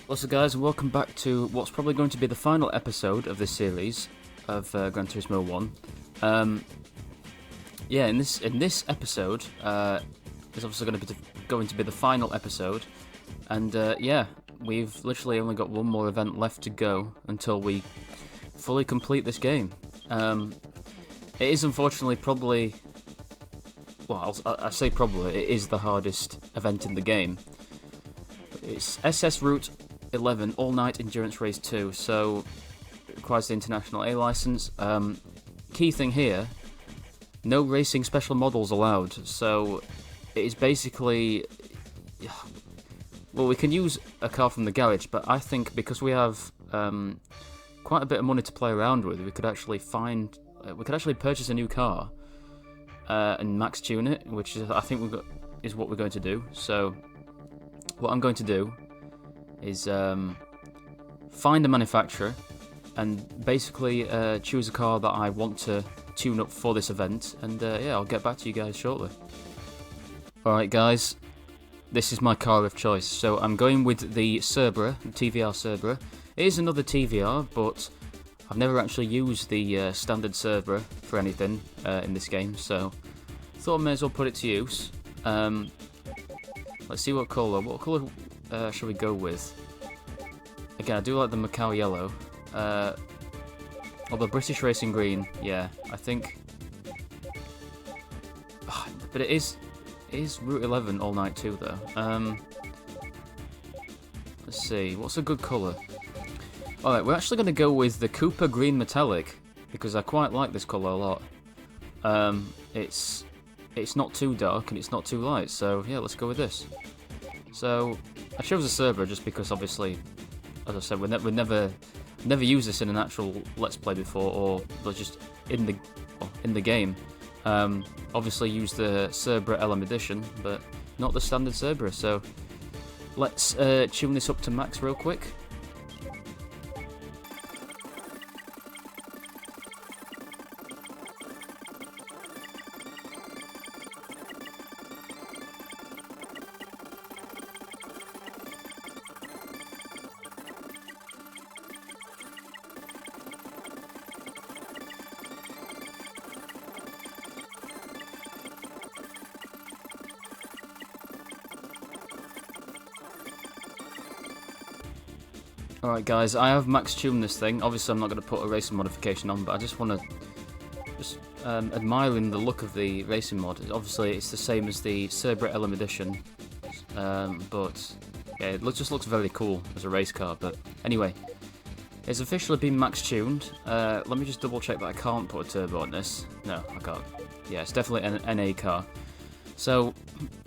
What's up, guys, and welcome back to what's probably going to be the final episode of this series of Gran Turismo 1. Yeah, in this episode, is obviously going to be the final episode, and yeah, we've literally only got one more event left to go until we fully complete this game. It is unfortunately probably, well, I say probably, it is the hardest event in the game. It's SS Route 11 All-Night Endurance Race 2, so it requires the International A license. Key thing here, no racing special models allowed, so it is basically, well, we can use a car from the garage, but I think because we have quite a bit of money to play around with, we could actually purchase a new car and max tune it, which is, I think is what we're going to do. So what I'm going to do is find a manufacturer and basically choose a car that I want to tune up for this event, and yeah, I'll get back to you guys shortly. Alright guys, this is my car of choice, so I'm going with the Cerbera, TVR Cerbera. It is another TVR, but I've never actually used the standard Cerbera for anything in this game, so thought I may as well put it to use. Let's see what colour should we go with? Again, I do like the Macau yellow. Or the British Racing Green, yeah, I think. But it is Route 11 all night too, though. Let's see, what's a good colour? Alright, we're actually going to go with the Cooper Green Metallic, because I quite like this colour a lot. It's not too dark and it's not too light, so yeah, let's go with this. So I chose the Cerbera just because, obviously, as I said, we never used this in an actual Let's Play before, or just in the game. Obviously used the Cerbera LM Edition, but not the standard Cerbera. So let's tune this up to max real quick. Alright guys, I have max tuned this thing. Obviously I'm not going to put a racing modification on, but I just want to admiring the look of the racing mod. Obviously it's the same as the Cerbera LM Edition, but yeah, it just looks very cool as a race car. But anyway, it's officially been max tuned. Let me just double check that I can't put a turbo on this. No, I can't. Yeah, it's definitely an NA car. So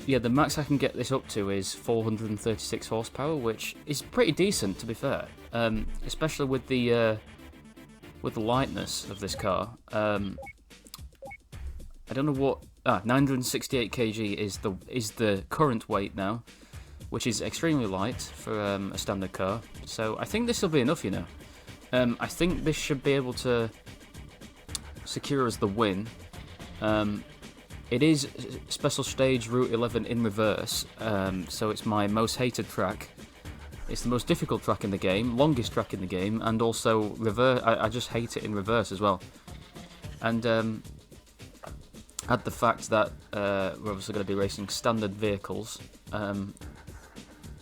yeah, the max I can get this up to is 436 horsepower, which is pretty decent, to be fair. Especially with the lightness of this car. I don't know what 968 kg is the current weight now, which is extremely light for a standard car. So I think this will be enough, you know. I think this should be able to secure us the win. It is Special Stage Route 11 in reverse, so it's my most hated track. It's the most difficult track in the game, longest track in the game, and also reverse. I just hate it in reverse as well. And add the fact that we're obviously going to be racing standard vehicles,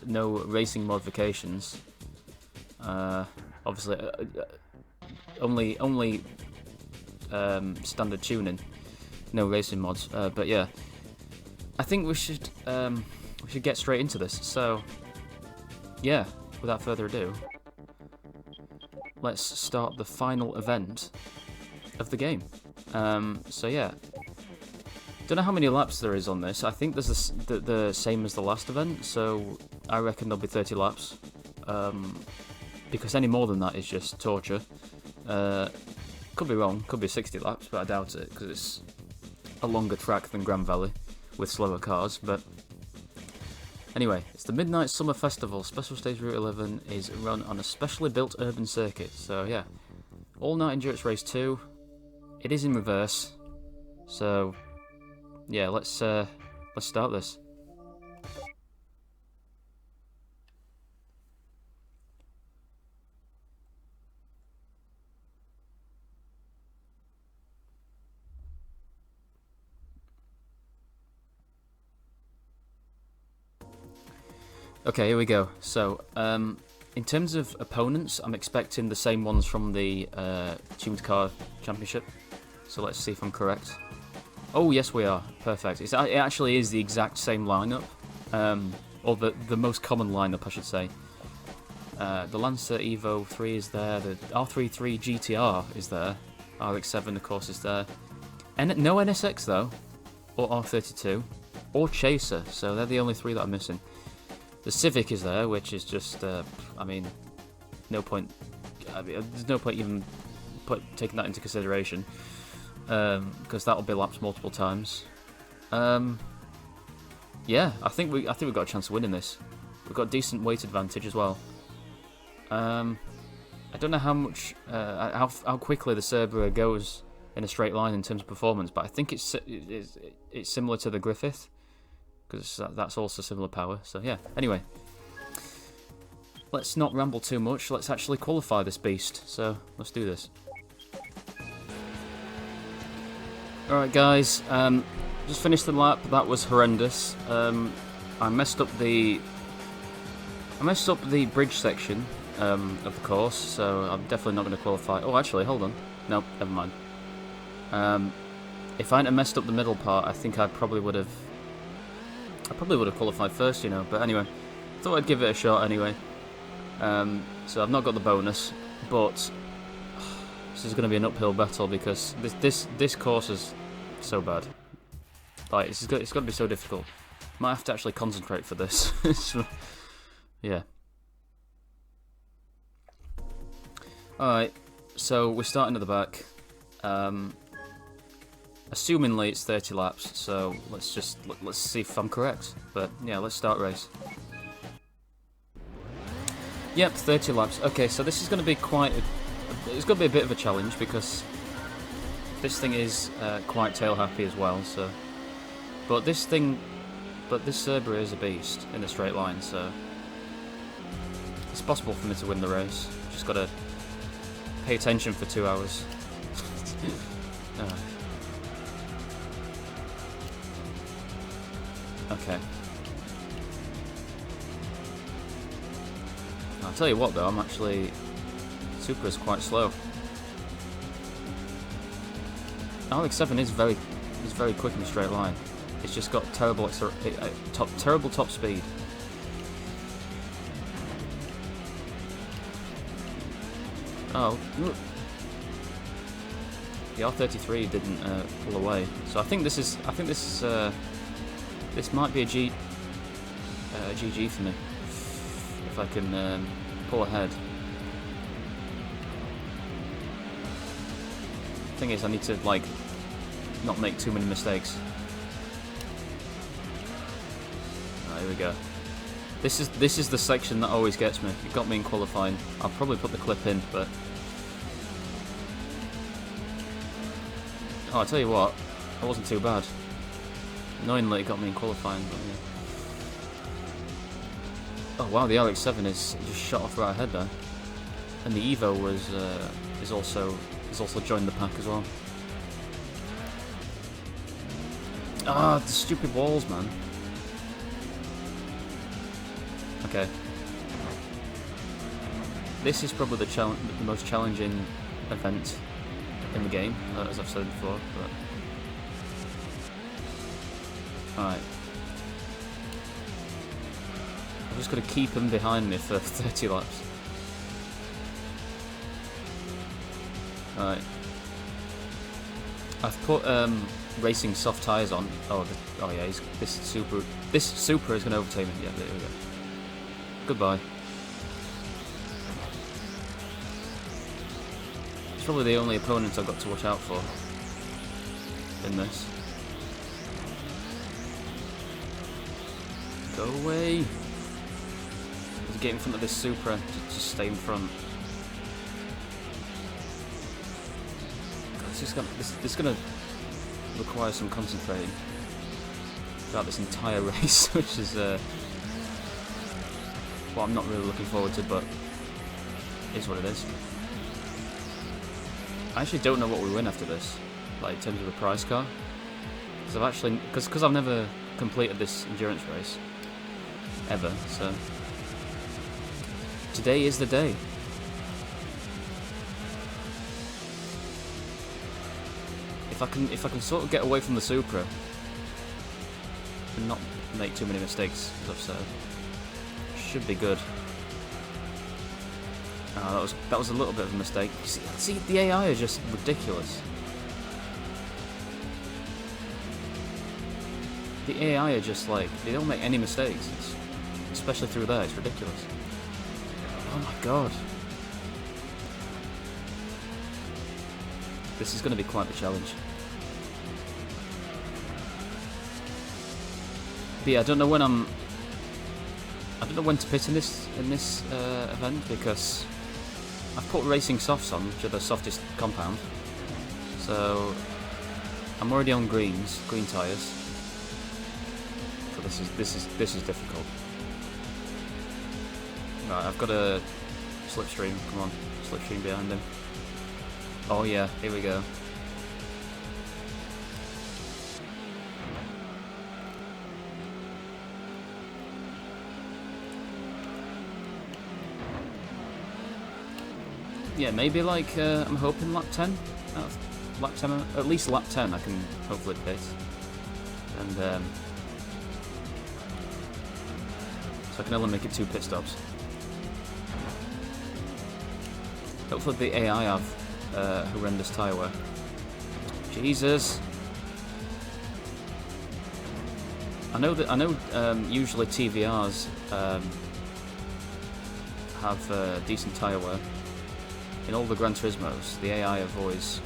no racing modifications. Obviously, only standard tuning. No racing mods, but yeah, I think we should get straight into this. So yeah, without further ado, let's start the final event of the game. So yeah, don't know how many laps there is on this. I think there's the same as the last event, so I reckon there'll be 30 laps, because any more than that is just torture. Could be wrong, could be 60 laps, but I doubt it, because it's a longer track than Grand Valley with slower cars. But anyway, it's the Midnight Summer Festival. Special Stage Route 11 is run on a specially built urban circuit. So yeah, All Night Endurance Race 2. It is in reverse. So yeah, let's start this. Okay, here we go. So, in terms of opponents, I'm expecting the same ones from the Tuned Car Championship. So let's see if I'm correct. Oh, yes we are. Perfect. It actually is the exact same lineup. Or the most common lineup, I should say. The Lancer Evo 3 is there. The R33 GTR is there. RX-7, of course, is there. No NSX, though. Or R32. Or Chaser. So they're the only three that I'm missing. The Civic is there, which is just, I mean, no point. I mean, there's no point even taking that into consideration, because that'll be lapped multiple times. Yeah, I think we've got a chance of winning this. We've got decent weight advantage as well. I don't know how much, how quickly the Cerbera goes in a straight line in terms of performance, but I think it's similar to the Griffith. Because that's also similar power, so yeah. Anyway, let's not ramble too much. Let's actually qualify this beast. So let's do this. All right, guys. Just finished the lap. That was horrendous. I messed up the bridge section of the course, so I'm definitely not going to qualify. Oh, actually, hold on. No, never mind. If I hadn't messed up the middle part, I think I probably would have qualified first, you know, but anyway, thought I'd give it a shot anyway. So I've not got the bonus, but this is going to be an uphill battle because this course is so bad. Like, it's got to be so difficult. Might have to actually concentrate for this. Yeah. Alright, so we're starting at the back. Assumingly it's 30 laps, so let's see if I'm correct. But yeah, let's start race. Yep, 30 laps. Okay, so this is going to be it's going to be a bit of a challenge because this thing is quite tail happy as well. So, but this Cerbera is a beast in a straight line, so it's possible for me to win the race. Just got to pay attention for 2 hours. Okay. I'll tell you what though, Super is quite slow. RX-7 is very quick in a straight line. It's just got terrible top speed. Oh, look. The R33 didn't pull away, so I think this might be a GG for me if I can pull ahead. Thing is, I need to like not make too many mistakes. Right, here we go. This is the section that always gets me. It got me in qualifying. I'll probably put the clip in, but oh, I'll tell you what, that wasn't too bad. Annoyingly, it got me in qualifying, but yeah. Oh wow, the RX-7 is just shot off right ahead there, and the Evo is also joined the pack as well. Ah, the stupid walls, man. Okay. This is probably the most challenging event in the game, as I've said before. But alright. I'm just going to keep him behind me for 30 laps. Alright. I've put racing soft tyres on. Oh yeah, this Super is going to overtake me. Yeah, there we go. Goodbye. It's probably the only opponent I've got to watch out for in this. Go away! Get in front of this Supra to just stay in front. God, this is gonna require some concentrating throughout this entire race, which is what I'm not really looking forward to, but it is what it is. I actually don't know what we win after this, like in terms of a prize car, because I've never completed this endurance race. ever. So today is the day. If I can sort of get away from the Supra and not make too many mistakes, as I've said, should be good. Oh, that was a little bit of a mistake. See, the AI are just ridiculous. The AI are just like, they don't make any mistakes, especially through there. It's ridiculous. Oh my god. This is going to be quite the challenge. But yeah, I don't know when to pit in this event, because I've put racing softs on, which are the softest compound. So I'm already on green tyres. So this is difficult. Right, I've got a slipstream. Come on, slipstream behind him. Oh yeah, here we go. Yeah, maybe like I'm hoping lap 10. Lap 10, at least lap 10. I can hopefully pit, and so I can only make it 2 pit stops. Hopefully the AI have horrendous tyre wear. Jesus. I know usually TVRs have decent tyre wear. In all the Gran Turismos, the AI have always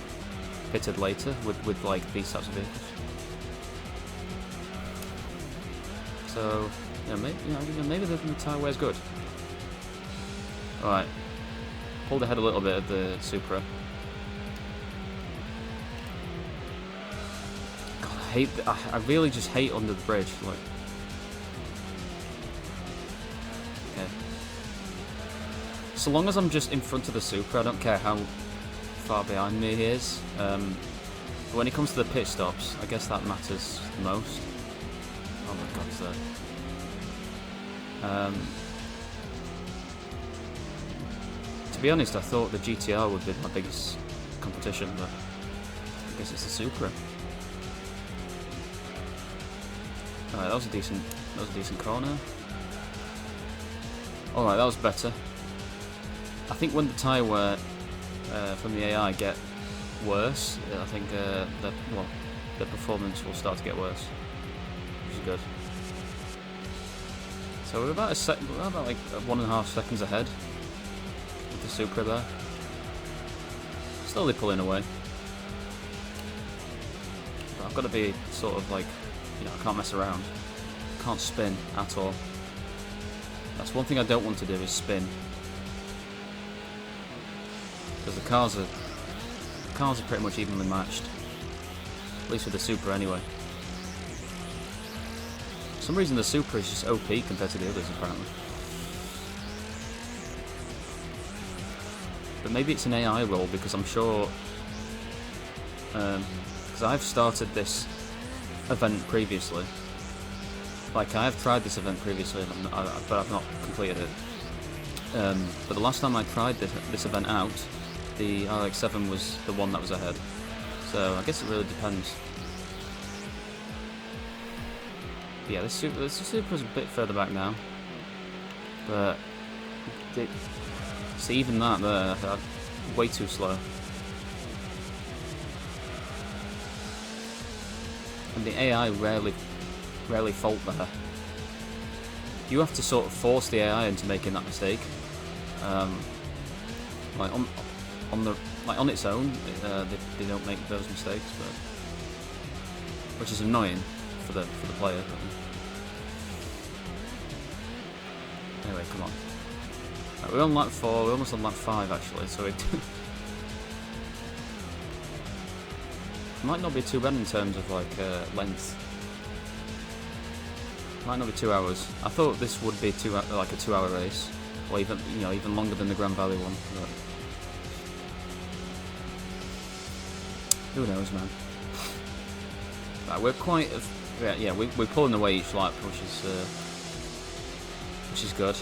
pitted later with like these types of vehicles. So maybe the tyre wear is good. All right, pulled ahead a little bit of the Supra. God, I really just hate under the bridge. Like, okay. So long as I'm just in front of the Supra, I don't care how far behind me he is. But when it comes to the pit stops, I guess that matters the most. Oh my god, sir. To be honest, I thought the GTR would be my biggest competition, but I guess it's the Supra. Alright, that was a decent corner. Alright, that was better. I think when the tyre wear from the AI get worse, I think the performance will start to get worse, which is good. So we're about like 1.5 seconds ahead with the Supra there. Slowly pulling away. But I've got to be sort of like, I can't mess around. Can't spin at all. That's one thing I don't want to do, is spin. Because the cars are pretty much evenly matched. At least with the Supra anyway. For some reason the Supra is just OP compared to the others apparently. But maybe it's an AI role, because I'm sure... because I've started this event previously. Like, I have tried this event previously, but I've not completed it. But the last time I tried this event out, the RX-7 was the one that was ahead. So I guess it really depends. But yeah, this Supra's a bit further back now. But see, even that there, way too slow. And the AI rarely fault there. You have to sort of force the AI into making that mistake. Like on its own, they don't make those mistakes, but which is annoying for the player. But anyway, come on. Right, we're on lap 4. We're almost on lap 5 actually, so it might not be too bad in terms of like length. Might not be 2 hours. I thought this would be like a 2-hour race, or even longer than the Grand Valley one. But who knows, man? Right, we're quite... we're pulling away each lap, which is which is good.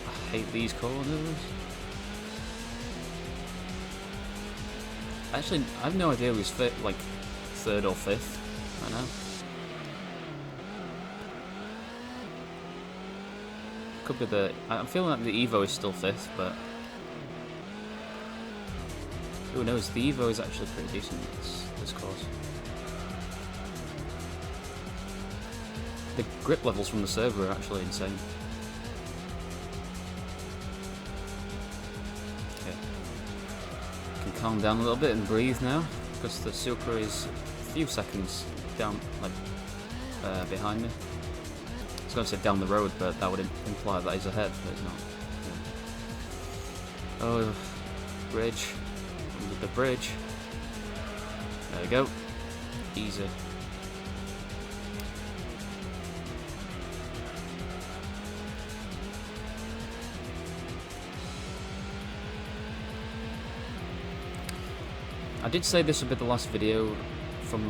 I hate these corners. Actually, I have no idea who's fit, like 3rd or 5th right now. Could be the. I'm feeling like the Evo is still 5th, but who knows? The Evo is actually pretty decent this course. The grip levels from the server are actually insane. Okay, can calm down a little bit and breathe now, because the Supra is a few seconds down, like behind me. I was going to say down the road, but that would imply that he's ahead, but he's not. Yeah. Oh, bridge. Under the bridge. There we go. Easy. I did say this would be the last video from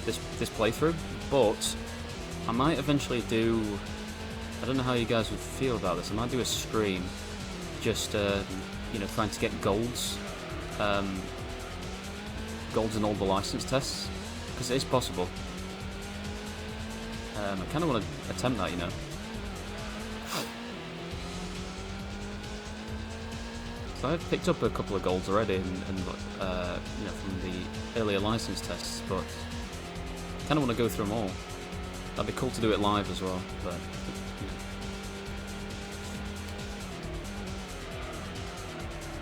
this playthrough, but I might eventually do. I don't know how you guys would feel about this. I might do a stream, just you know, trying to get golds, golds in all the license tests, because it is possible. I kind of want to attempt that, you know. So I've picked up a couple of golds already, and you know, from the earlier license tests, but I kind of want to go through them all. That'd be cool to do it live as well, but you know.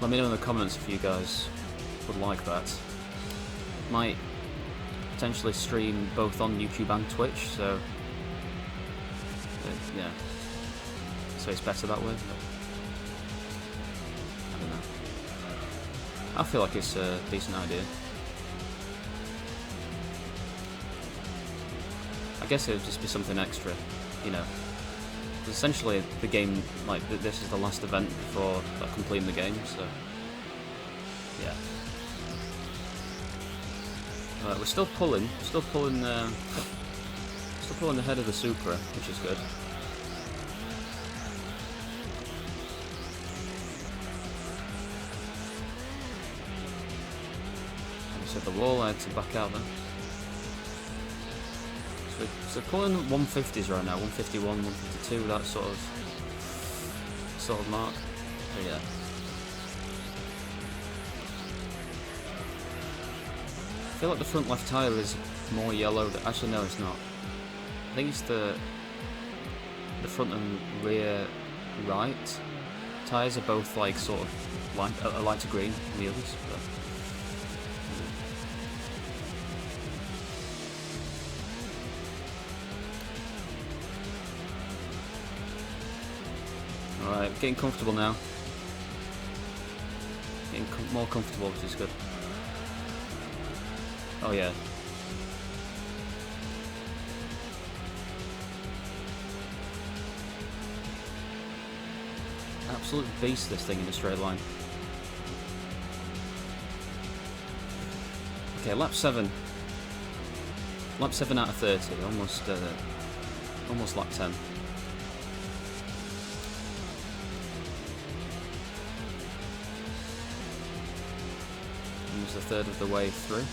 Let me know in the comments if you guys would like that. Might potentially stream both on YouTube and Twitch, so yeah. So it's better that way. But I don't know. I feel like it's a decent idea. I guess it would just be something extra, you know. Essentially, the game, like, this is the last event before completing the game, so yeah. We're still pulling ahead of the Supra, which is good. So the wall, I had to back out then. So pulling 150s right now, 151, 152, that sort of mark. But yeah. I feel like the front left tyre is more yellow. Actually, no, it's not. I think it's the front and rear right tyres are both like sort of lighter green than the others. But alright, getting comfortable now. Getting more comfortable, which is good. Oh yeah. Absolute beast, this thing in a straight line. Okay, lap 7. Lap 7 out of 30, almost lap 10. Almost a third of the way through.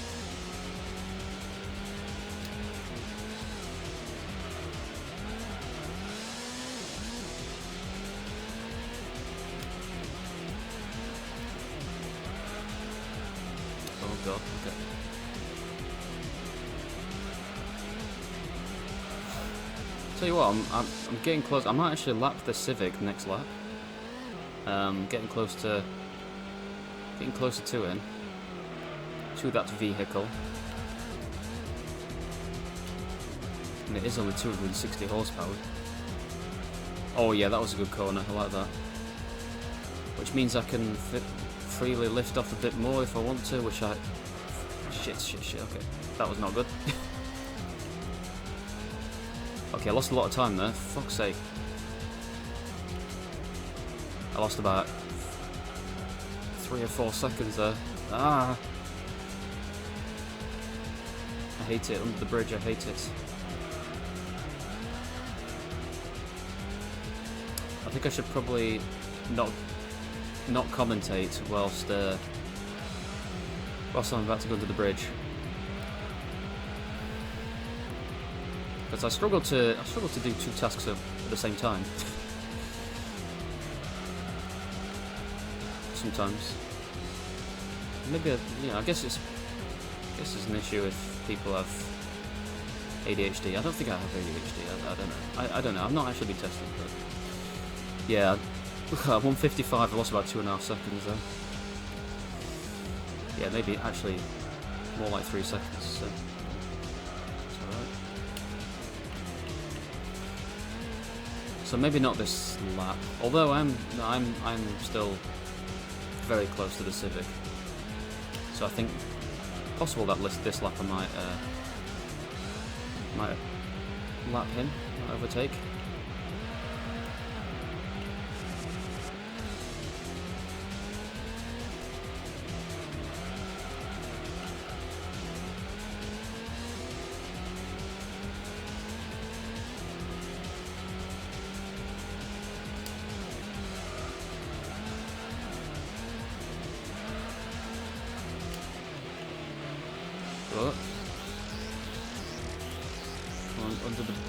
Oh god, okay. Tell you what, I'm getting close. I might actually lap the Civic next lap. Getting closer to it. To that vehicle. And it is only 260 horsepower. Oh yeah, that was a good corner, I like that. Which means I can freely lift off a bit more if I want to, which I... Shit, okay. That was not good. Okay, I lost a lot of time there, for fuck's sake. I lost about 3 or 4 seconds there. Ah! I hate it, under the bridge, I hate it. think I should probably not commentate whilst I'm about to go to the bridge, because I struggle to do two tasks at the same time. Sometimes, maybe I guess it's an issue if people have ADHD. I don't think I have ADHD. I don't know. I don't know. I've not actually been tested, but yeah. 155. I lost about 2.5 seconds there. Yeah, maybe actually more like 3 seconds. So it's alright. So maybe not this lap. Although I'm still very close to the Civic. So I think possible that this lap I might lap him, might overtake. Oh.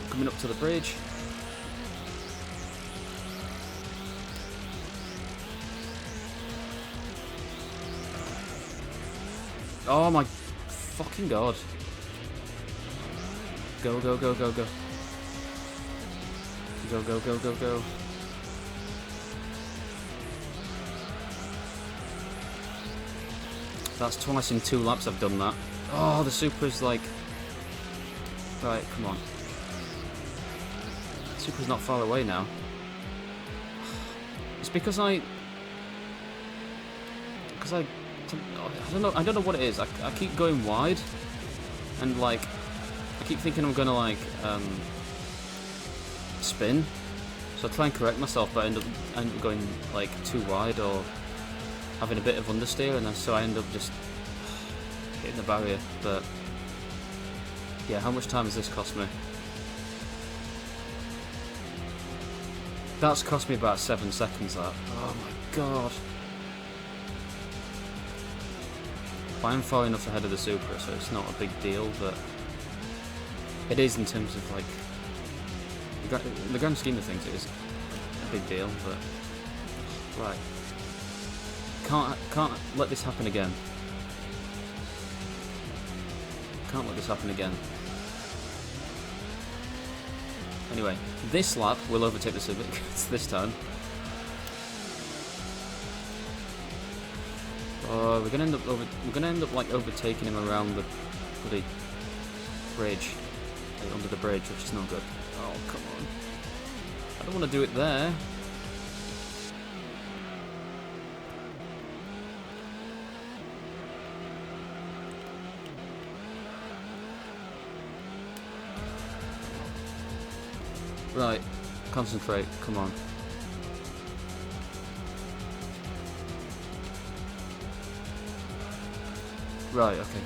Coming up to the bridge. Oh my fucking god. Go, go, go, go, go. Go, go, go, go, go. That's twice in 2 laps I've done that. Oh, the Supra's like... Right, come on. Supra's not far away now. It's because I don't know what it is. I keep going wide, and like I keep thinking I'm gonna like spin. So I try and correct myself, but I end up going like too wide or having a bit of understeer, and so I end up just hitting the barrier. But yeah, how much time has this cost me? That's cost me about 7 seconds, that. Oh my god. I am far enough ahead of the Supra, so it's not a big deal, but it is in terms of like in the grand scheme of things. It is a big deal, but right, can't let this happen again. Can't let this happen again. Anyway, this lap will overtake the Civic. It's this time. We're gonna end up like overtaking him around the bloody bridge, like under the bridge, which is not good. Oh come on! I don't want to do it there. Right, concentrate. Come on. Right, okay,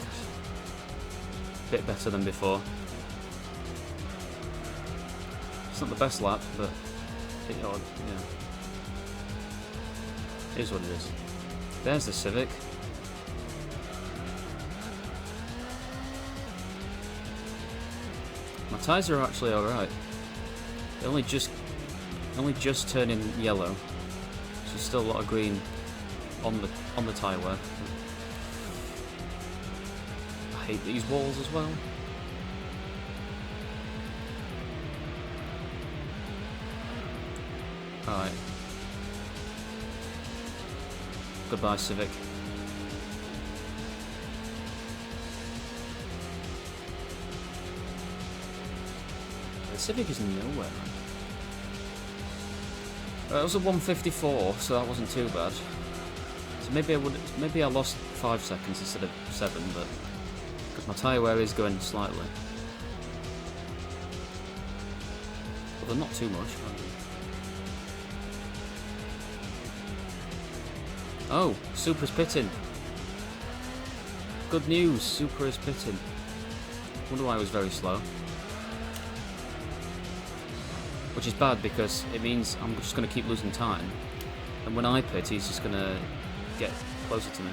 bit better than before. It's not the best lap, but it, yeah, it is what it is. There's the Civic. My tyres are actually alright. They only just turning yellow, so there's still a lot of green on the tyre wear. I hate these walls as well. Alright. Goodbye, Civic. The Civic is nowhere, man. It was a 154, so that wasn't too bad. So maybe I lost 5 seconds instead of 7, but because my tyre wear is going slightly. Although not too much. Oh, Supra's pitting. Good news, Supra is pitting. Wonder why I was very slow. which is bad because it means I'm just going to keep losing time, and when I pit, he's just going to get closer to me.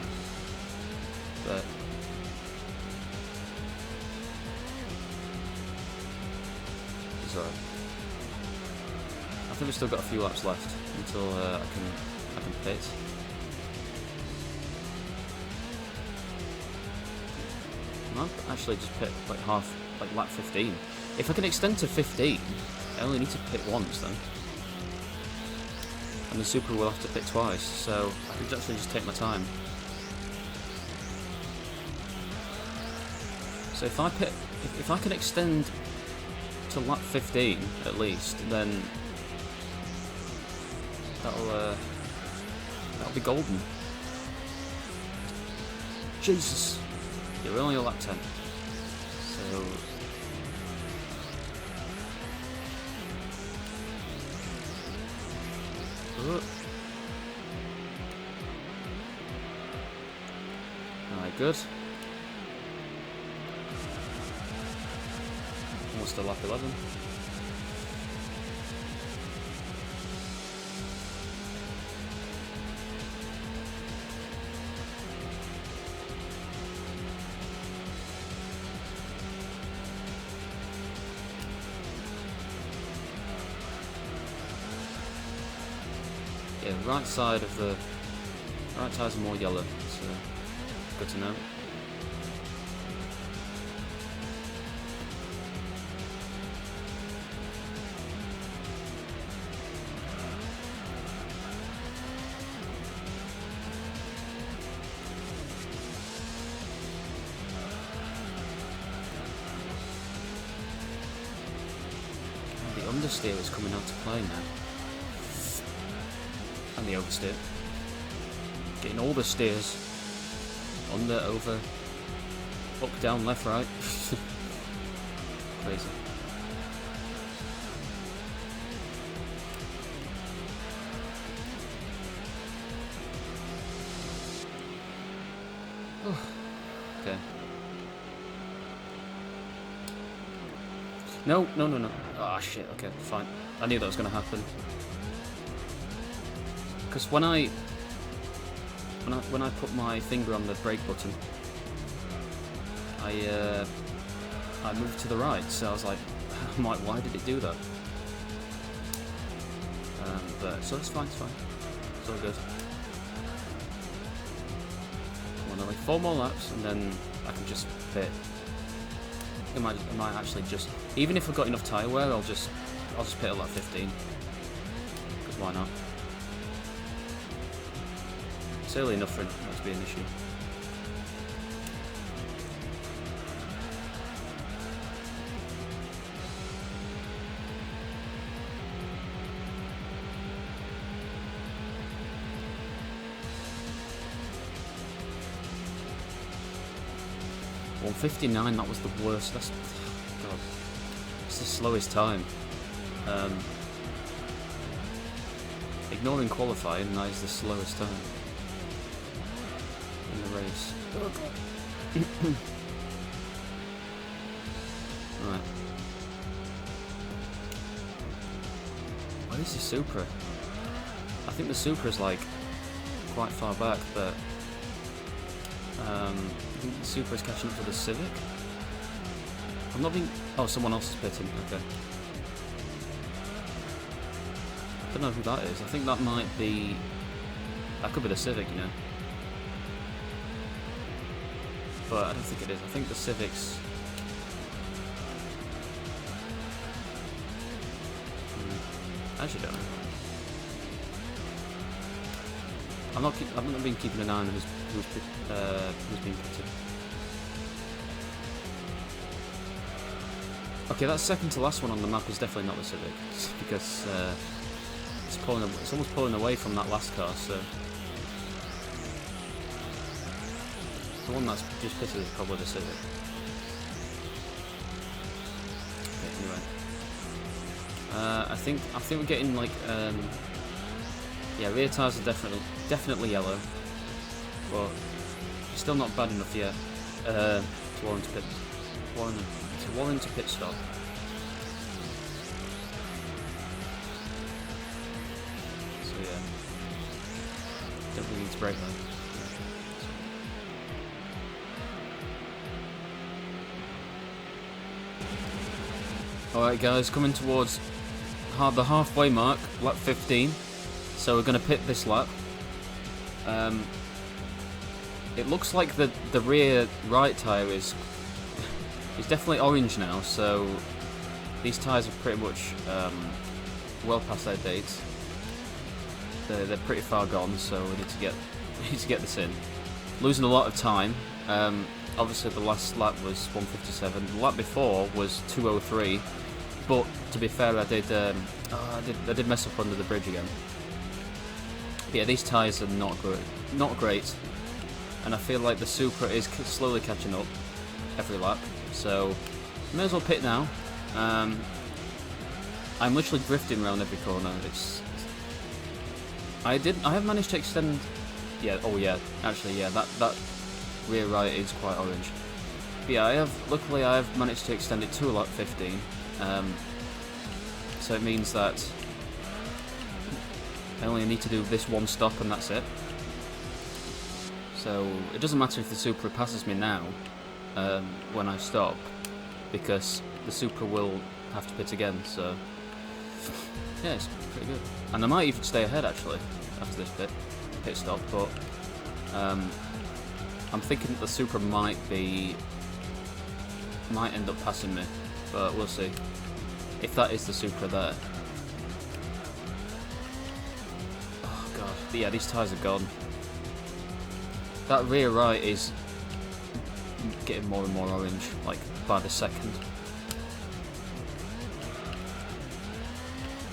But it's alright. I think we've still got a few laps left until I can pit. I might actually just pit like lap 15. If I can extend to 15, I only need to pit once then. And the Super will have to pit twice, so I could actually just take my time. So if I can extend to lap 15 at least, then that'll be golden. Jesus, you're only a lap 10. So alright, good. Almost to lap 11. Yeah, right side of the right tyres are more yellow, so good to know. The understeer is coming out to play now. And the oversteer. Getting all the steers. Under, over, up, down, left, right. Crazy. Okay. No. Ah, shit, okay, fine. I knew that was going to happen. Because when I put my finger on the brake button, I moved to the right, so I was like, why did it do that? But so it's fine, it's all good. Come on, only 4 more laps, and then I can just pit. I might actually just, even if I've got enough tyre wear, I'll just pit at lap 15. Because why not? It's early enough for it not to be an issue. .159, that was the worst. That's, God, it's the slowest time. Ignoring qualifying, that is the slowest time in the race. Oh God. Right. Where is the Supra? I think the Supra is like quite far back, but I think the Supra is catching up to the Civic. I'm not being. Oh, someone else is pitting. Okay. I don't know who that is. I think that might be. That could be the Civic, you know. But I don't think it is. I think the Civic's. I actually don't know. I've not been keeping an eye on who's been pitted. Okay, that second to last one on the map is definitely not the Civic, because it's almost pulling away from that last car. So the one that's just pitted is probably the Civic. Okay, anyway, I think we're getting like yeah, rear tyres are definitely yellow, but it's still not bad enough yet to warrant a pit stop. need to brake there. Alright guys, coming towards the halfway mark, lap 15. So we're going to pit this lap. It looks like the rear right tyre is definitely orange now, so these tyres are pretty much well past their dates. They're pretty far gone, so we need to get this in. Losing a lot of time. Obviously the last lap was 1:57. The lap before was 2:03. But to be fair, I did mess up under the bridge again. But yeah, these tyres are not great, and I feel like the Supra is slowly catching up every lap. So may as well pit now. I'm literally drifting around every corner. I have managed to extend. Yeah. Oh yeah. Actually, yeah. That rear right is quite orange. But yeah, luckily I have managed to extend it to lap 15. So it means that I only need to do this one stop and that's it. So it doesn't matter if the Supra passes me now when I stop, because the Supra will have to pit again. So yeah, it's pretty good. And I might even stay ahead actually after this pit stop, but I'm thinking that the Supra might end up passing me, but we'll see. If that is the Supra there. Oh god, yeah, these tyres are gone. That rear right is getting more and more orange, like by the second.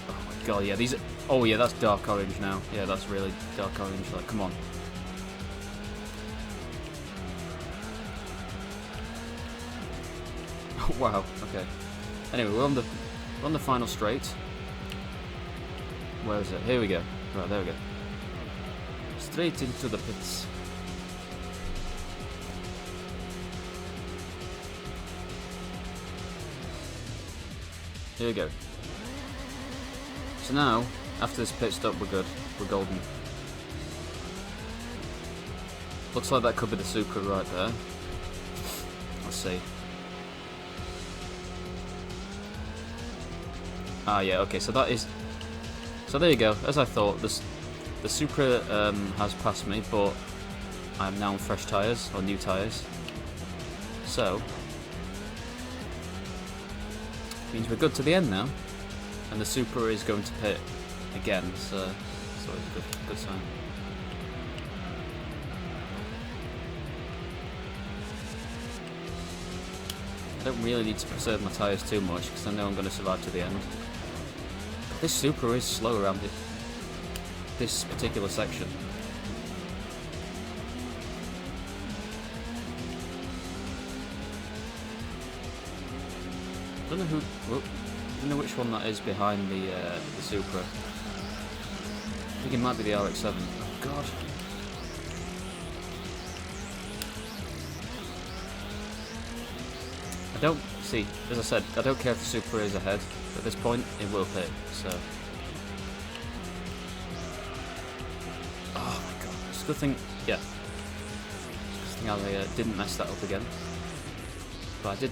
Oh my god, yeah, these are, oh yeah, that's dark orange now. Yeah, that's really dark orange, like, come on. Wow, okay. Anyway, we're on the final straight. Where is it? Here we go. Right, there we go. Straight into the pits. Here we go. So now, after this pit stop, we're good. We're golden. Looks like that could be the Supra right there. Let's see. Ah, yeah, okay, so that is... So there you go, as I thought, the Supra has passed me, but I'm now on fresh tyres, or new tyres. So, means we're good to the end now, and the Supra is going to pit again, so it's a good sign. I don't really need to preserve my tyres too much, because I know I'm going to survive to the end. This Supra is slow around this particular section. I don't know which one that is behind the Supra. I think it might be the RX-7. Oh god. I don't see, as I said, I don't care if the Supra is ahead. At this point, it will pit, so... Oh my god, it's a good thing, yeah. It's a good thing I didn't mess that up again. But I did...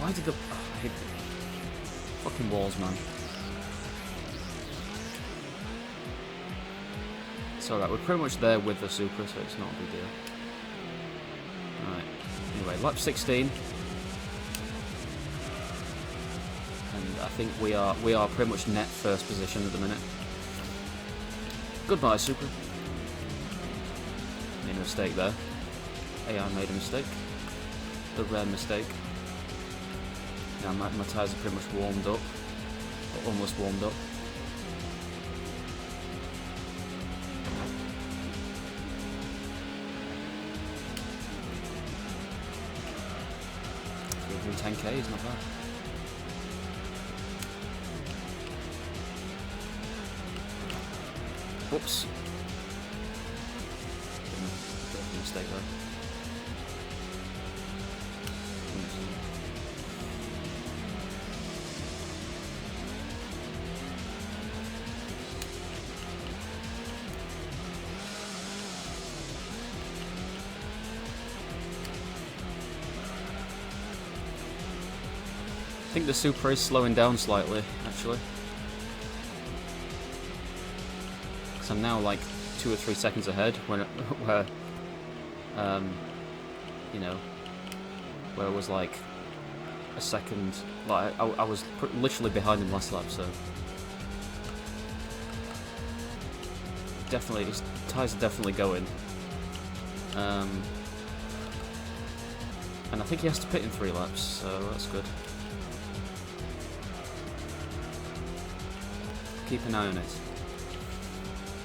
Why did the... Oh, I hate fucking walls, man. It's alright, we're pretty much there with the Supra, so it's not a big deal. Alright, anyway, lap 16. And I think we are pretty much net first position at the minute. Goodbye, Supra. Made a mistake there. AI made a mistake. The rare mistake. Now my tyres are pretty much warmed up. Or almost warmed up. Even 10k is not bad. Whoops. Bit of a mistake there. think the Supra is slowing down slightly, actually. Because I'm now like 2 or 3 seconds ahead, where you know, where it was like a second, like I was literally behind him last lap, so definitely, his tyres are definitely going. And I think he has to pit in 3 laps, so that's good. Keep an eye on it.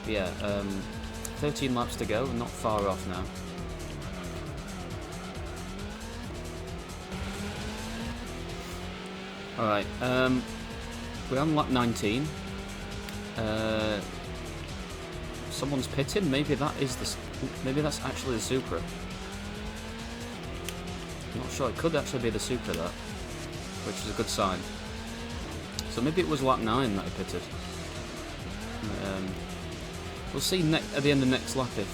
But yeah, 13 laps to go, not far off now. Alright, we're on lap 19. Someone's pitting, maybe that's actually the Supra. I'm not sure, it could actually be the Supra, that, which is a good sign. So maybe it was lap 9 that he pitted. We'll see at the end of next lap if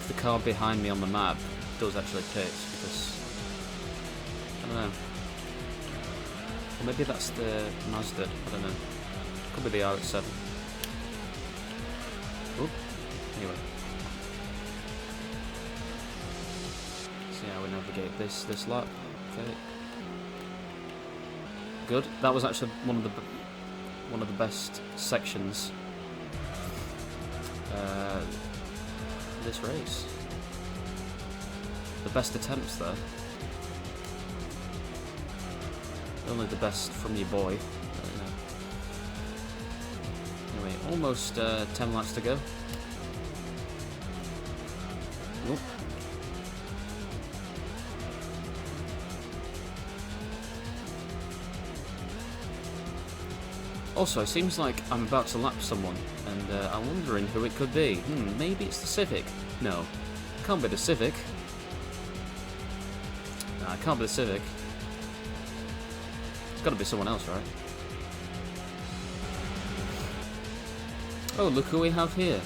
the car behind me on the map does actually pit, because I don't know. Or maybe that's the Mazda, I don't know. Could be the RX-7. Oop. Anyway. See how we navigate this lap. Okay. Good. That was actually one of the best sections this race. The best attempts there. Only the best from your boy. Anyway, almost 10 laps to go. Oop. Also, it seems like I'm about to lap someone, and I'm wondering who it could be. Maybe it's the Civic. No, it can't be the Civic. Nah, it can't be the Civic. It's got to be someone else, right? Oh, look who we have here.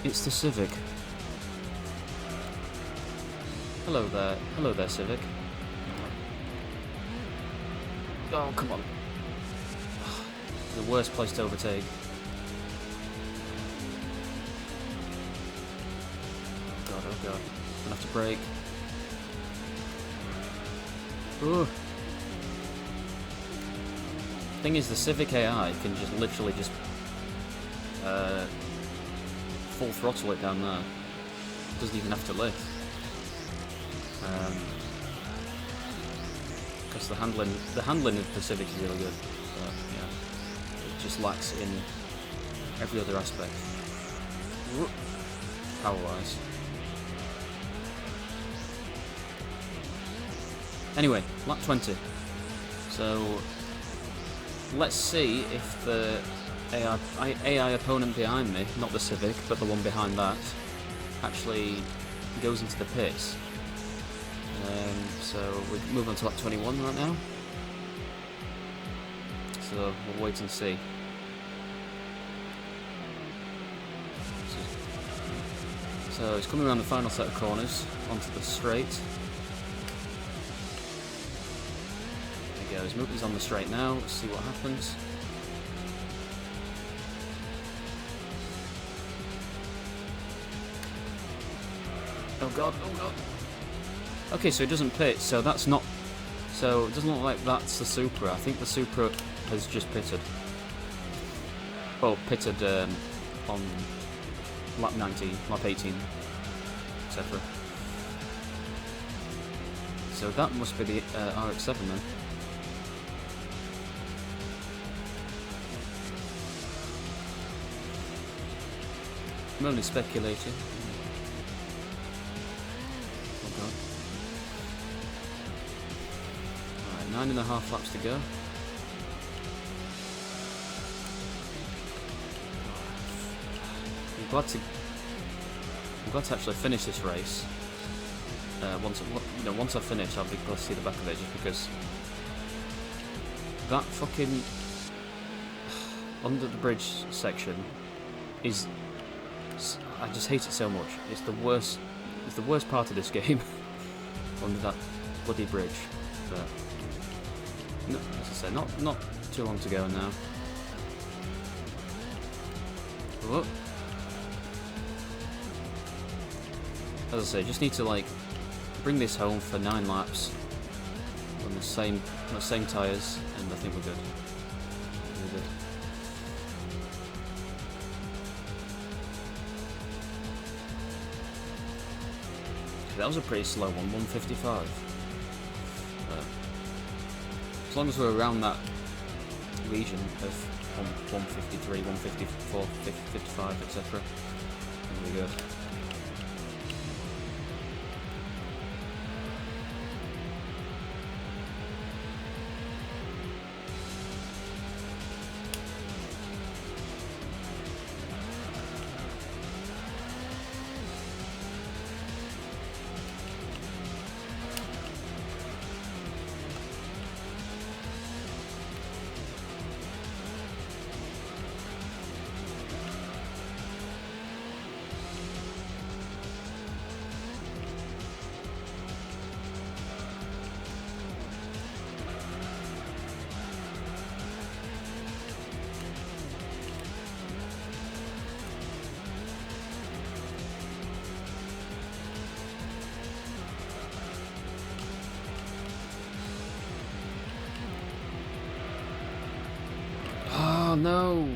It's the Civic. Hello there, Civic. Oh, come on. The worst place to overtake. Oh god. Gonna have to brake. Ooh. Thing is, the Civic AI can just literally just full throttle it down there. Doesn't even have to lift. Because the handling of the Civic is really good. But yeah. Just lacks in every other aspect, power-wise. Anyway, lap 20. So let's see if the AI opponent behind me, not the Civic, but the one behind that, actually goes into the pits. So we move on to lap 21 right now. So we'll wait and see. So he's coming around the final set of corners onto the straight. There he goes. He's on the straight now. Let's see what happens. Oh god! Oh god! Okay, so he doesn't pit. So that's not. So it doesn't look like that's the Supra. I think the Supra has just pitted. Well, pitted on lap 19, lap 18, etc. So that must be the RX-7 then. I'm only speculating. Oh god. Alright, 9.5 laps to go. I'm glad to actually finish this race. Once I finish, I'll be glad to see the back of it, just because that fucking under the bridge section is. I just hate it so much. It's the worst. It's the worst part of this game. Under that bloody bridge. But no, as I say, not too long to go now. Whoop. As I say, just need to like bring this home for 9 laps on the same tyres, and I think we're good. We're good. That was a pretty slow one, 155. As long as we're around that region of 153, 154, 55, etc., then we're good. Oh no!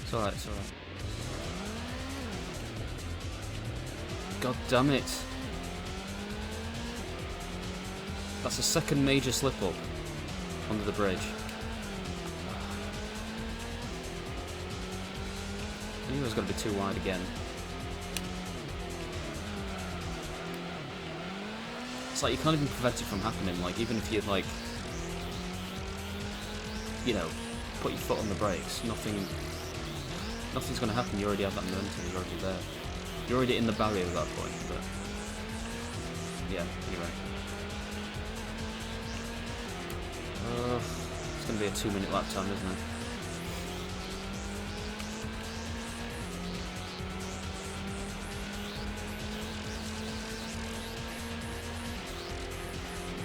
It's alright, it's alright. God damn it! That's a second major slip up under the bridge. I knew it was going to be too wide again. It's like you can't even prevent it from happening. Like even if you'd like, you know, put your foot on the brakes, nothing's going to happen. You already have that momentum. You're already there. You're already in the barrier at that point. But yeah, anyway. It's going to be a 2-minute lap time, isn't it?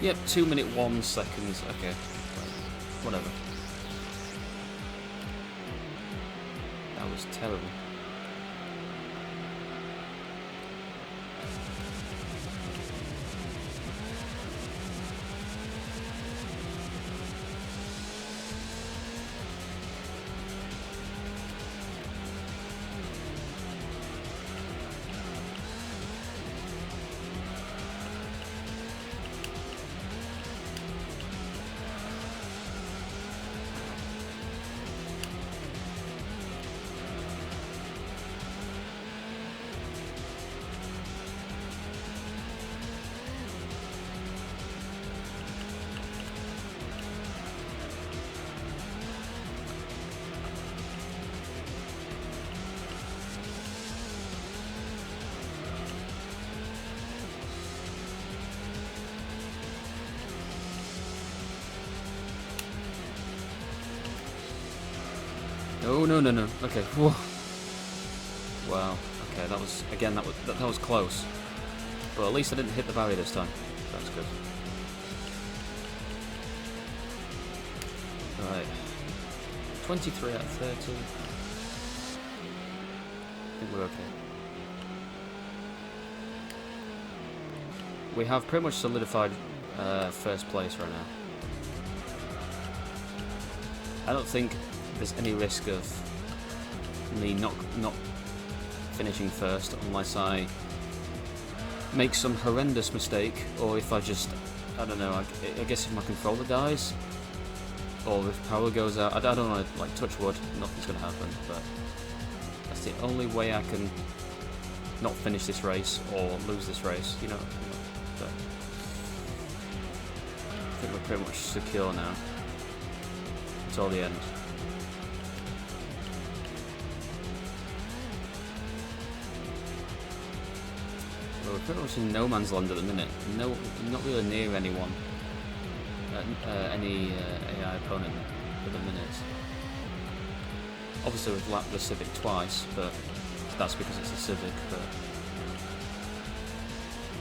Yep, 2 minute 1 seconds. Okay, whatever. That was terrible. Oh no no no! Okay. Whoa. Wow. Okay, that was again. That was close. But at least I didn't hit the barrier this time. That's good. Right. 23 out of 30. I think we're okay. We have pretty much solidified first place right now. I don't think there's any risk of me not finishing first unless I make some horrendous mistake, or if I just, I don't know, I guess if my controller dies, or if power goes out. I don't want to, like, touch wood, nothing's going to happen, but that's the only way I can not finish this race or lose this race, you know. But I think we're pretty much secure now until the end. We're pretty much in no man's land at the minute. No, not really near anyone, any AI opponent at the minute. Obviously we've lapped the Civic twice, but that's because it's a Civic. But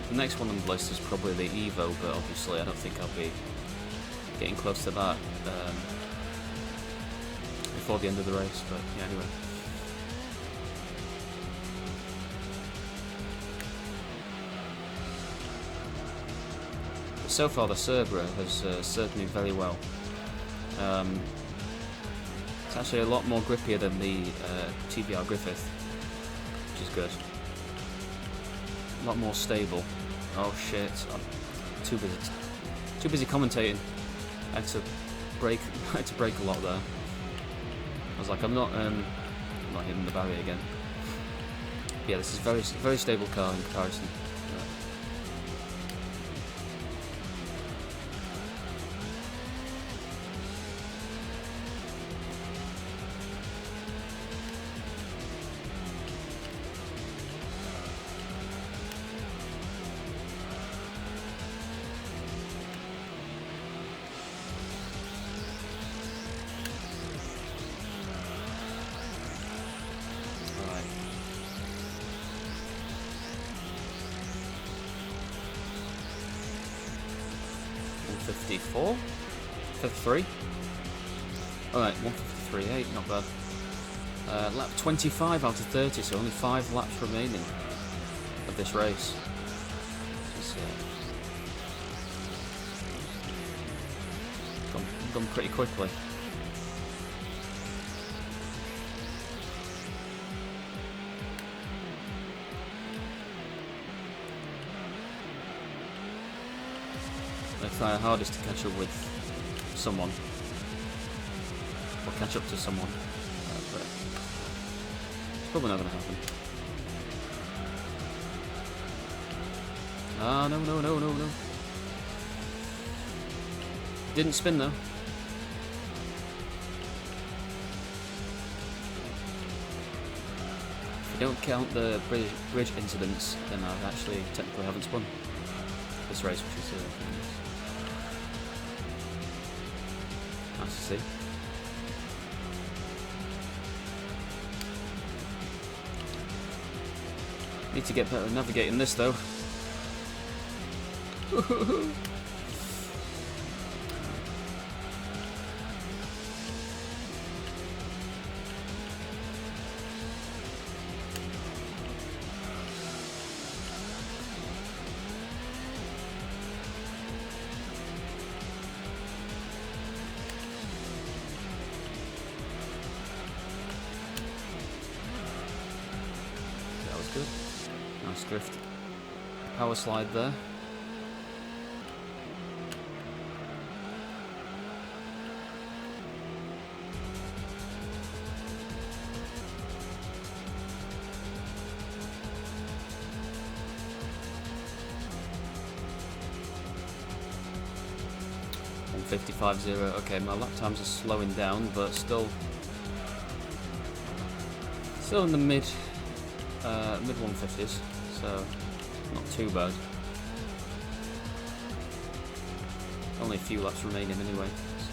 The next one on the list is probably the Evo, but obviously I don't think I'll be getting close to that before the end of the race, but yeah, anyway. But so far the Cerbera has served me very well. It's actually a lot more grippier than the TVR Griffith, which is good. A lot more stable. Oh shit, I'm too busy commentating. I had to brake a lot there. I was like, I'm not hitting the barrier again. Yeah, this is very stable car in comparison. Alright. 154? 53? Alright, 153.8, not bad. Lap 25 out of 30, so only 5 laps remaining of this race. Just, gone pretty quickly. I try our hardest to catch up with someone, or catch up to someone, but it's probably not going to happen. Ah, no. Didn't spin though. If you don't count the bridge incidents, then I actually technically haven't spun this race, which is nice to see. Need to get better at navigating this though. Good. Nice drift. Power slide there. .155.0. Okay, my lap times are slowing down, but still in the mid 150s, so not too bad. Only a few laps remaining anyway. So.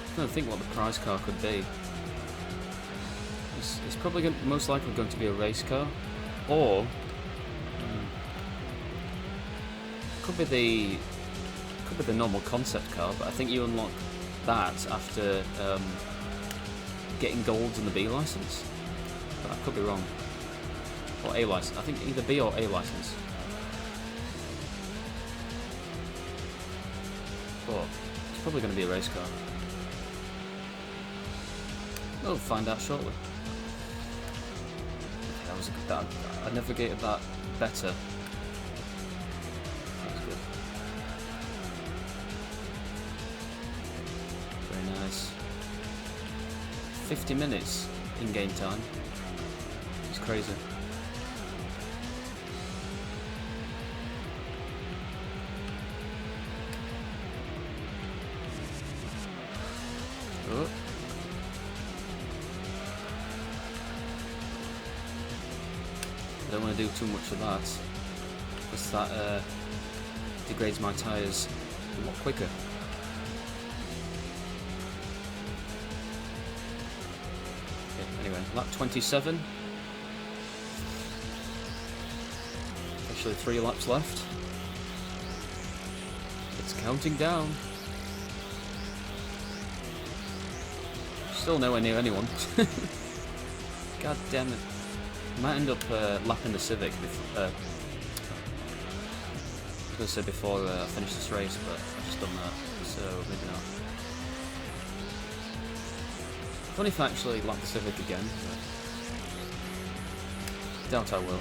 I'm trying to think what the prize car could be. It's probably most likely going to be a race car, or could be the normal concept car, but I think you unlock that after getting gold in the B license. But I could be wrong. Or A license. I think either B or A license. But it's probably going to be a race car. We'll find out shortly. I navigated that better. That's good. Very nice. 50 minutes in game time. It's crazy. Oh. I don't want to do too much of that, because that degrades my tyres a lot quicker. Lap 27. Actually 3 laps left. It's counting down. Still nowhere near anyone. God damn it. Might end up lapping the Civic before, I was going to say before I finish this race, but I've just done that, so maybe not. Funny if I actually lap the Civic again, but doubt I will.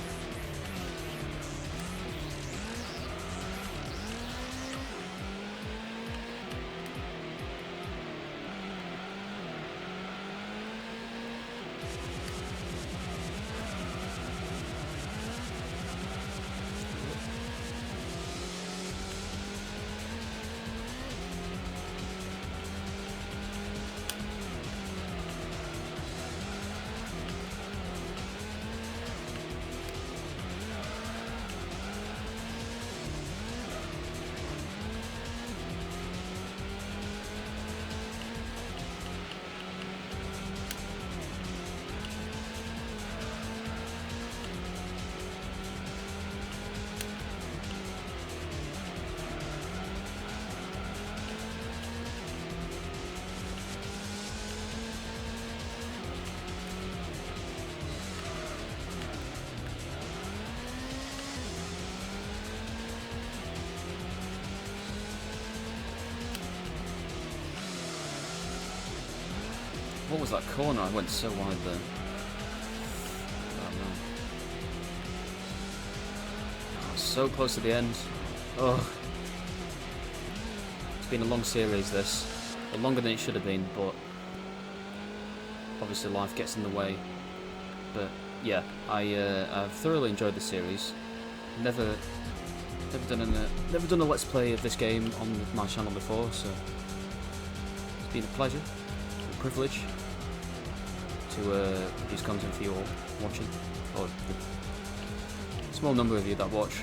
What was that corner? I went so wide there. Oh no. Oh, so close to the end. Oh. It's been a long series, this. Well, longer than it should have been, but obviously life gets in the way. But yeah, I've thoroughly enjoyed the series. Never done a let's play of this game on my channel before, so it's been a pleasure, a privilege to produce content for you all watching, or the small number of you that watch.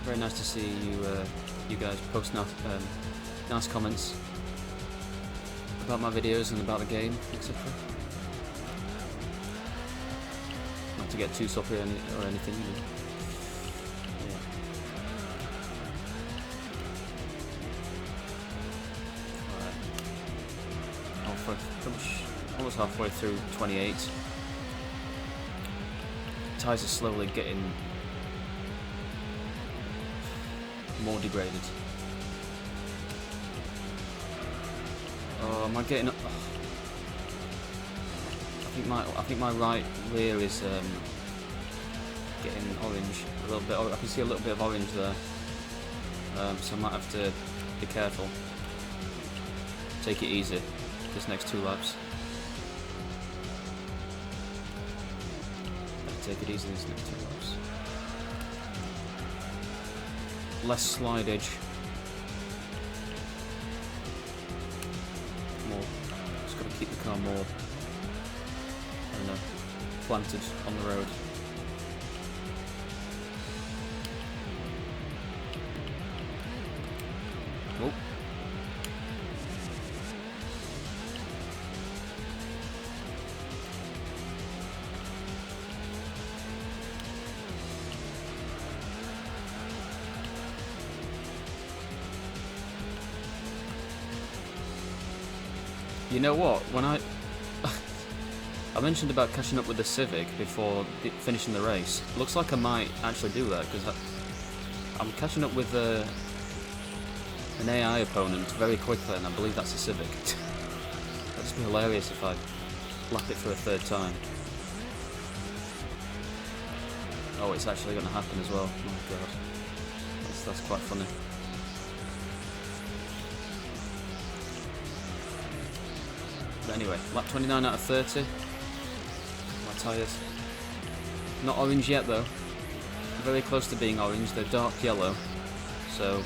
Very nice to see you guys post nice comments about my videos and about the game, etc. Not to get too soppy or anything. Yeah. Alright. Pretty much almost halfway through 28. Tyres are slowly getting more degraded. Oh, am I getting? Oh. I think my right rear is getting orange a little bit. I can see a little bit of orange there, so I might have to be careful. Take it easy this next 2 laps. Take it easy this next 2 laps. Less slidage. More. Just got to keep the car more, I don't know, planted on the road. Oh. You know what? When I mentioned about catching up with the Civic before finishing the race, looks like I might actually do that, because I'm catching up with an AI opponent very quickly, and I believe that's a Civic. That'd just be hilarious if I lap it for a 3rd time. Oh, it's actually going to happen as well. Oh my god, that's quite funny. But anyway, lap 29 out of 30. My tyres. Not orange yet though. Very close to being orange. They're dark yellow. So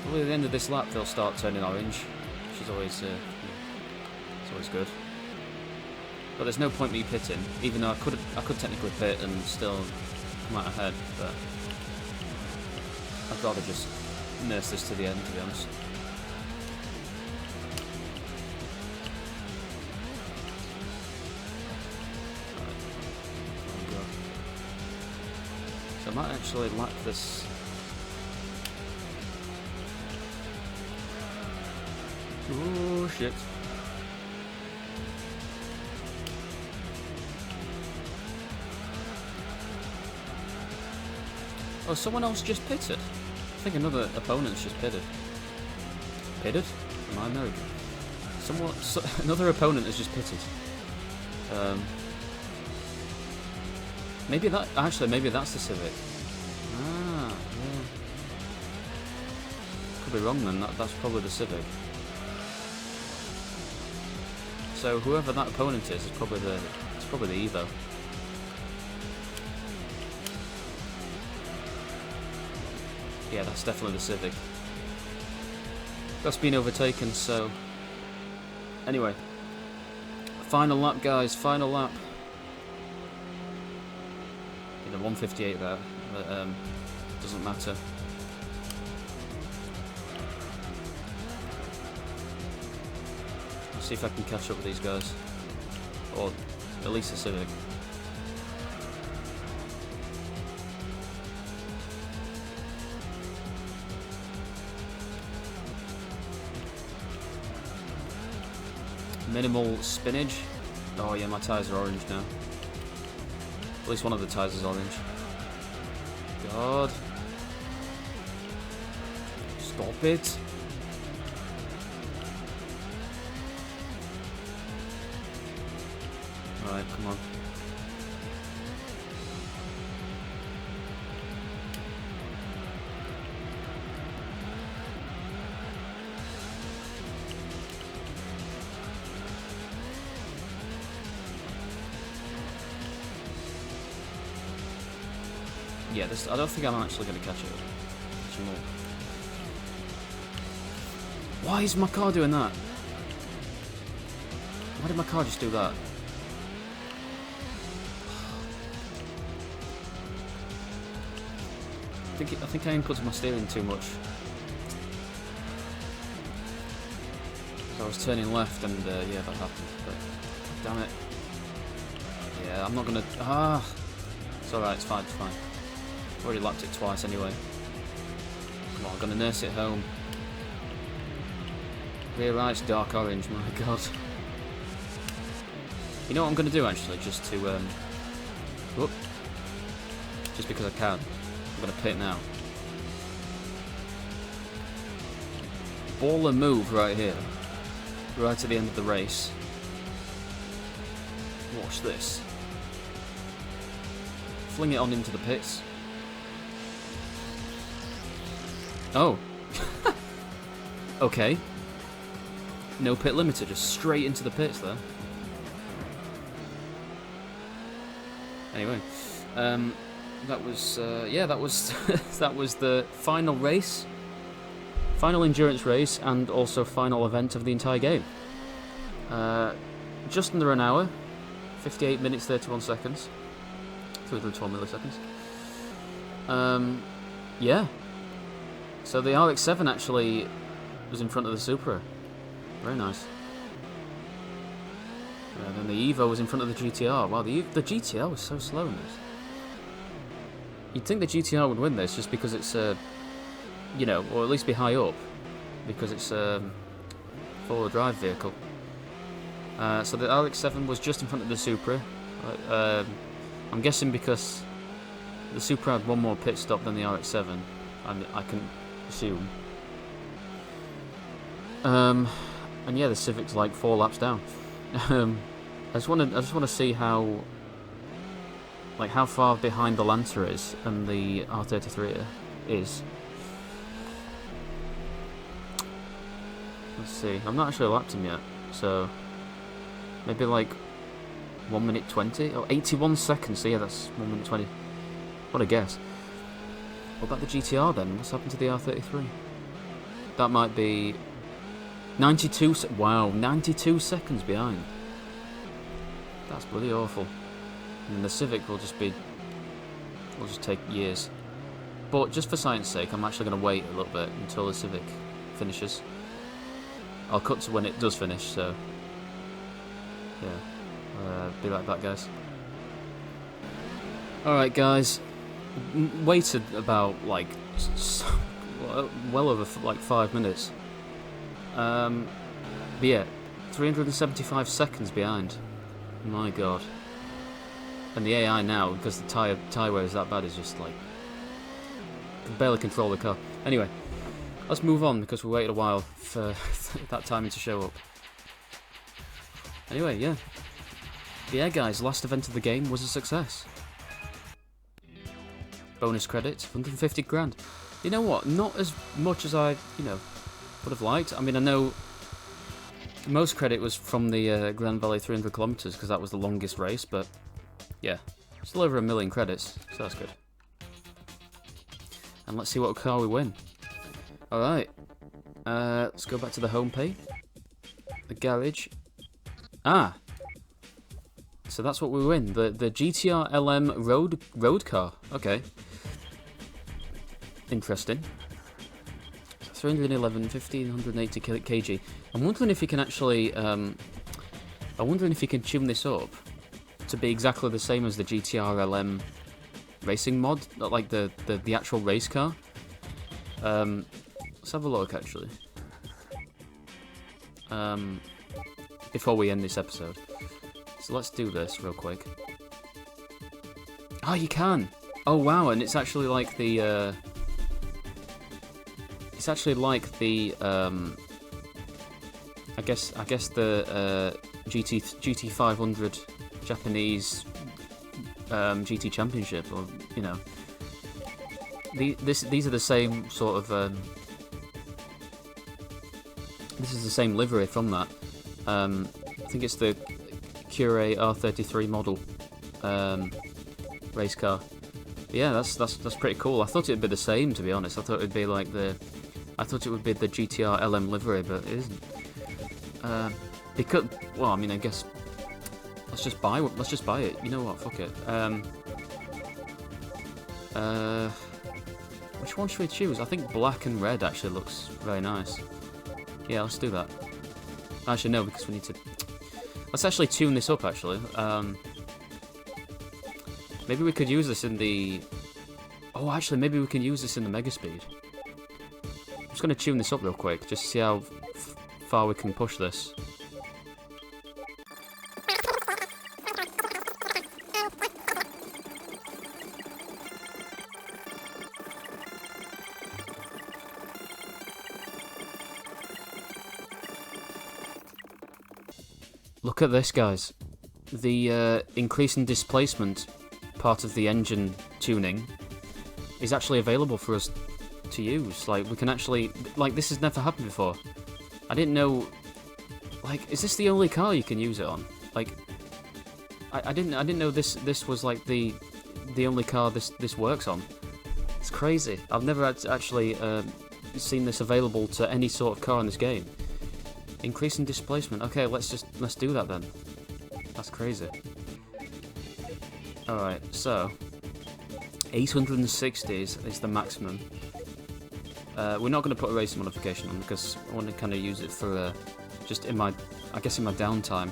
probably at the end of this lap they'll start turning orange, which is always it's always good. But there's no point me pitting, even though I could technically pit and still come out ahead. But I'd rather just nurse this to the end, to be honest. So I might actually lap this. Oh shit. Oh, someone else just pitted. I think another opponent's just pitted. Pitted? Am I American? Another opponent has just pitted. Maybe that's the Civic. Ah, yeah. Could be wrong then. That's probably the Civic. So whoever that opponent is probably the Evo. Yeah, that's definitely the Civic. That's been overtaken, so... Anyway. Final lap, guys, final lap. You know, 158 there, but doesn't matter. I'll see if I can catch up with these guys. Or at least the Civic. Minimal spinach. Oh yeah, my tyres are orange now. At least one of the tyres is orange. God. Stop it. Alright, come on. Yeah, I don't think I'm actually going to catch it. Why is my car doing that? Why did my car just do that? I think I inputted my steering too much. So I was turning left and yeah, that happened. But damn it. Yeah, I'm not going to... It's alright, it's fine, it's fine. Already lapped it twice anyway. Come on, I'm gonna nurse it home. Rear right's dark orange, my god. You know what I'm gonna do actually, just to whoop. Just because I can. I'm gonna pit now. Baller move right here. Right at the end of the race. Watch this. Fling it on into the pits. Oh. Okay. No pit limiter, just straight into the pits there. Anyway, that was that was the final race, final endurance race, and also final event of the entire game. Just under an hour, 58 minutes 31 seconds, 312 milliseconds. Yeah. So the RX-7 actually was in front of the Supra. Very nice. And then the Evo was in front of the GTR. Wow, the GTR was so slow in this. You'd think the GTR would win this just because it's you know, or at least be high up, because it's a four-wheel drive vehicle. So the RX-7 was just in front of the Supra. I'm guessing because the Supra had one more pit stop than the RX-7. I can assume. And yeah, the Civic's like 4 laps down. I just want to see how far behind the Lancer is and the R33 is. Let's see. I've not actually lapped him yet, so maybe like 1 minute 20 or 81 seconds. So yeah, that's 1 minute 20. What a guess. What about the GTR then? What's happened to the R33? That might be 92. Wow, 92 seconds behind. That's bloody awful. And the Civic will just take years. But just for science sake, I'm actually going to wait a little bit until the Civic finishes. I'll cut to when it does finish, so yeah. Be like that, guys. Alright, guys. waited about like well over like 5 minutes. But yeah, 375 seconds behind. My God. And the AI now, because the tyre wear is that bad, is just like can barely control the car. Anyway, let's move on because we waited a while for that timing to show up. Anyway, yeah. Yeah, guys, last event of the game was a success. Bonus credits, 150 grand. You know what? Not as much as I, would have liked. I mean, I know most credit was from the Grand Valley 300 kilometers because that was the longest race, but yeah, still over 1 million credits, so that's good. And let's see what car we win. Alright, let's go back to the home page. The garage. Ah! So that's what we win. The GTR LM road car. Okay. Interesting. 311, 1580 kg. I'm wondering if you can actually... I'm wondering if you can tune this up to be exactly the same as the GTR LM racing mod, not like the actual race car. Let's have a look, actually. Before we end this episode. So let's do this real quick. Oh, you can! Oh, wow, and it's actually like the, It's actually like the, I guess the, GT500 Japanese, GT Championship, or, these are the same sort of, this is the same livery from that. I think it's the Cure R33 model race car. But yeah, that's pretty cool. I thought it'd be the same, to be honest. I thought it'd be like I thought it would be the GTR LM livery, but it isn't. Because, well, I mean, I guess let's just buy it. You know what? Fuck it. Which one should we choose? I think black and red actually looks very nice. Yeah, let's do that. Actually, no, because we need to... Let's actually tune this up, actually. Maybe we could use this in the... Oh, actually, maybe we can use this in the Mega Speed. I'm just going to tune this up real quick, just to see how far we can push this. Look at this, guys. The increase in displacement part of the engine tuning is actually available for us to use. Like, we can actually... Like, this has never happened before. I didn't know... Like, is this the only car you can use it on? Like, I didn't know this was, like, the only car this works on. It's crazy. I've never actually seen this available to any sort of car in this game. Increasing displacement. Okay, let's do that then. That's crazy. Alright, so 860 is the maximum. We're not going to put a racing modification on because I want to kind of use it for just in my, I guess in my downtime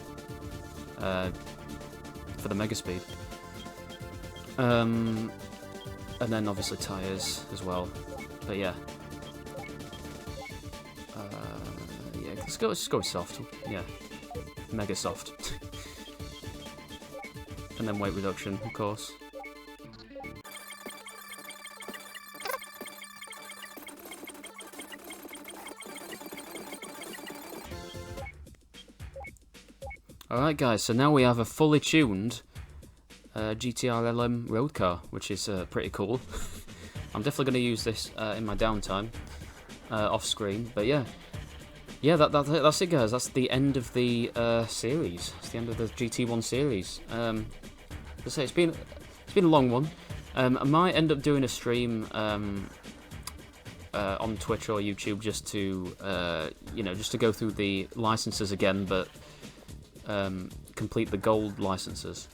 for the Mega Speed. And then obviously tyres as well. But yeah. Let's go with soft. Yeah. Mega soft. And then weight reduction, of course. Alright guys, so now we have a fully tuned GTR LM road car, which is pretty cool. I'm definitely going to use this in my downtime, off screen, but yeah. Yeah, that's it, guys. That's the end of the series. It's the end of the GT1 series. As I say, it's been a long one. I might end up doing a stream on Twitch or YouTube just to just to go through the licenses again, but complete the gold licenses.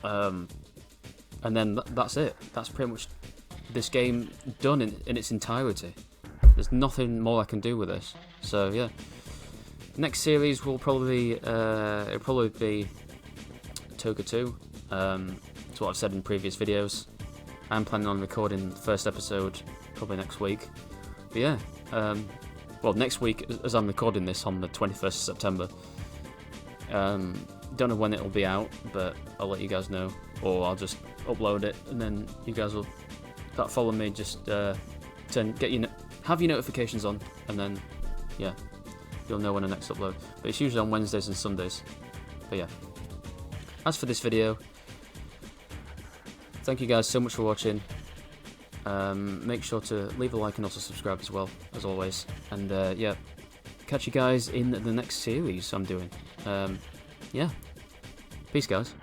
And then that's it. That's pretty much this game done in its entirety. There's nothing more I can do with this. So yeah, next series will probably be Toga 2. That's what I've said in previous videos. I'm planning on recording the first episode probably next week. But yeah, well, next week as I'm recording this on the 21st of September. Don't know when it'll be out, but I'll let you guys know, or I'll just upload it, and then you guys will start following me. Just have your notifications on, and then yeah, you'll know when the next upload. But it's usually on Wednesdays and Sundays. But yeah, as for this video, thank you guys so much for watching. Make sure to leave a like and also subscribe as well, as always. And yeah, catch you guys in the next series I'm doing. Yeah, peace guys.